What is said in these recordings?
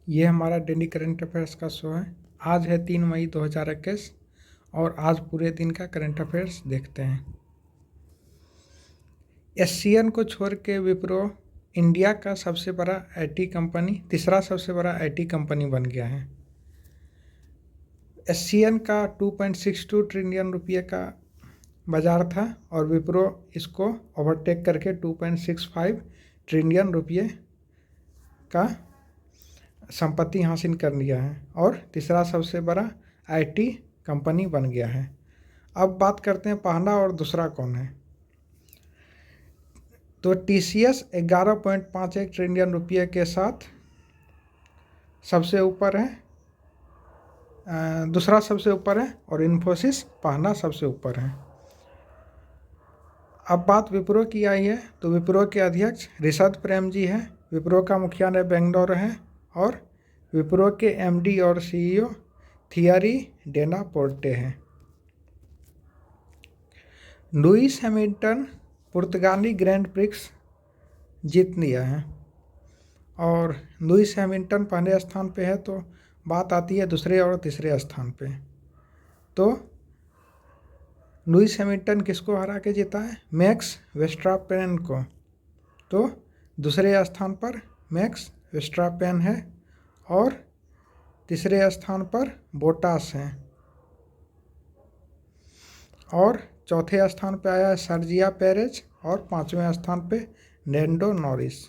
ये हमारा daily current affairs का शो है। आज है 3 मई 2021 और आज पूरे दिन का करंट अफेयर्स देखते हैं। एससीएन को छोड़ के विप्रो इंडिया का सबसे बड़ा आईटी कंपनी, तीसरा सबसे बड़ा आईटी कंपनी बन गया है। एससीएन का 2.62 ट्रिलियन रुपये का बाजार था और विप्रो इसको ओवरटेक करके 2.65 ट्रिलियन रुपये का संपत्ति हासिल कर लिया है और तीसरा सबसे बड़ा आईटी कंपनी बन गया है। अब बात करते हैं पहला और दूसरा कौन है। तो टीसीएस 11.51 ट्रिलियन रुपये के साथ सबसे ऊपर है, दूसरा सबसे ऊपर है और इन्फोसिस पहला सबसे ऊपर है। अब बात विप्रो की आई है तो विप्रो के अध्यक्ष ऋषभ प्रेम जी है। विप्रो का मुख्यालय बेंगलोर है और विप्रो के एमडी और सीईओ थियरी डेला पोर्टे हैं। लुइस हैमिल्टन पुर्तगाली ग्रैंड प्रिक्स जीत लिया है और लुइस हैमिल्टन पहले स्थान पे है, तो बात आती है दूसरे और तीसरे स्थान पे। तो लुइस हैमिल्टन किसको हरा के जीता है? मैक्स वर्स्टैपेन को। तो दूसरे स्थान पर मैक्स वर्स्टैपेन है और तीसरे स्थान पर बोटास हैं और चौथे स्थान पे आया है सर्जिया पेरेज और पांचवें स्थान पे लैंडो नॉरिस।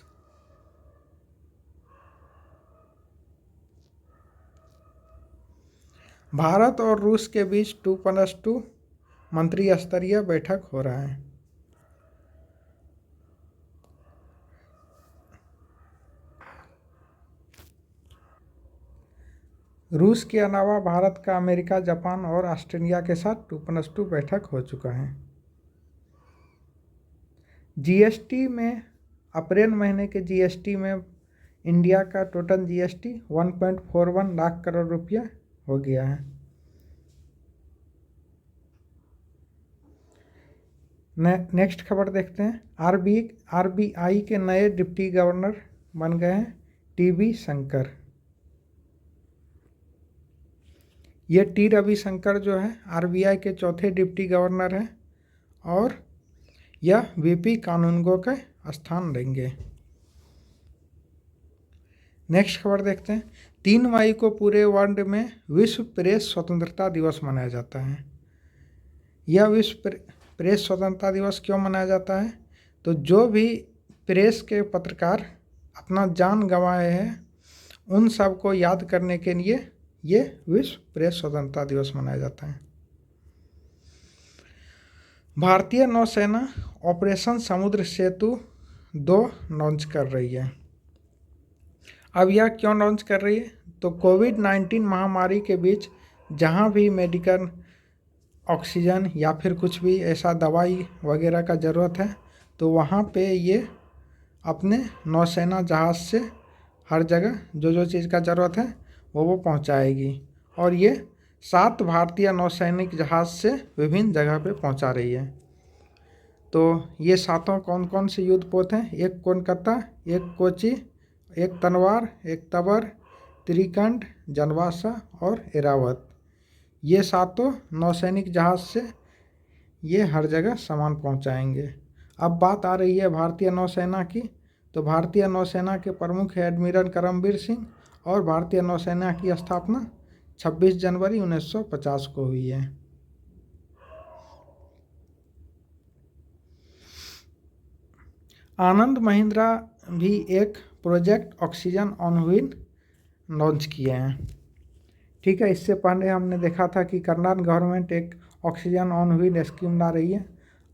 भारत और रूस के बीच 2+2 मंत्री स्तरीय बैठक हो रहा है। रूस के अलावा भारत का अमेरिका, जापान और ऑस्ट्रेलिया के साथ 2+2 बैठक हो चुका है। जीएसटी में अप्रैल महीने के जीएसटी में इंडिया का टोटल जीएसटी 1.41 लाख करोड़ रुपया हो गया है। नेक्स्ट खबर देखते हैं। आरबीआई के नए डिप्टी गवर्नर बन गए हैं टीबी शंकर। ये टी रविशंकर जो है आरबीआई के चौथे डिप्टी गवर्नर हैं और यह वीपी कानूनगो का स्थान लेंगे। नेक्स्ट खबर देखते हैं। 3 मई को पूरे वर्ल्ड में विश्व प्रेस स्वतंत्रता दिवस मनाया जाता है। यह विश्व प्रेस स्वतंत्रता दिवस क्यों मनाया जाता है? तो जो भी प्रेस के पत्रकार अपना जान गंवाए हैं उन सबको याद करने के लिए ये विश्व प्रेस स्वतंत्रता दिवस मनाया जाता है। भारतीय नौसेना ऑपरेशन समुद्र सेतु 2 लॉन्च कर रही है। अब यह क्यों लॉन्च कर रही है? तो कोविड-19 महामारी के बीच जहां भी मेडिकल ऑक्सीजन या फिर कुछ भी ऐसा दवाई वगैरह का ज़रूरत है तो वहाँ पे ये अपने नौसेना जहाज़ से हर जगह जो चीज़ का ज़रूरत है वो पहुँचाएगी और ये 7 भारतीय नौसैनिक जहाज़ से विभिन्न जगह पे पहुँचा रही है। तो ये 7 कौन कौन से युद्धपोत हैं? एक कोलकाता, एक कोची, एक तनवार, एक तबर, त्रिकंड, जनवासा और एरावत। ये 7 नौसैनिक जहाज़ से ये हर जगह सामान पहुंचाएंगे। अब बात आ रही है भारतीय नौसेना की। तो भारतीय नौसेना के प्रमुख है एडमिरल करमबीर सिंह और भारतीय नौसेना की स्थापना 26 जनवरी 1950 को हुई है। आनंद महिंद्रा भी एक project oxygen on wheel launch किए हैं। ठीक है, इससे पहले हमने देखा था कि कर्नाटक गवर्नमेंट एक ऑक्सीजन ऑन व्हील स्कीम ला रही है।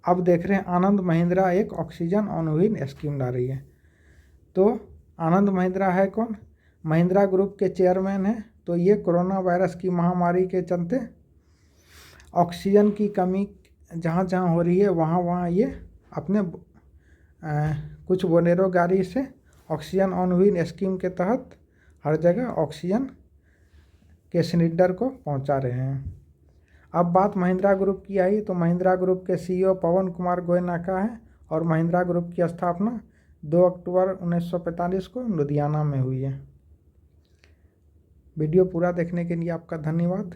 अब देख रहे हैं आनंद महिंद्रा एक ऑक्सीजन ऑन व्हील स्कीम ला रही है। तो आनंद महिंद्रा है कौन? महिंद्रा ग्रुप के चेयरमैन हैं। तो ये कोरोना वायरस की महामारी के चलते ऑक्सीजन की कमी जहाँ जहाँ हो रही है वहाँ वहाँ ये अपने कुछ बोलेरो गाड़ी से ऑक्सीजन ऑन व्हील स्कीम के तहत हर जगह ऑक्सीजन के सिलेंडर को पहुंचा रहे हैं। अब बात महिंद्रा ग्रुप की आई तो महिंद्रा ग्रुप के सीईओ पवन कुमार गोयना का है और महिंद्रा ग्रुप की स्थापना 2 अक्टूबर 1945 को लुधियाना में हुई है। वीडियो पूरा देखने के लिए आपका धन्यवाद।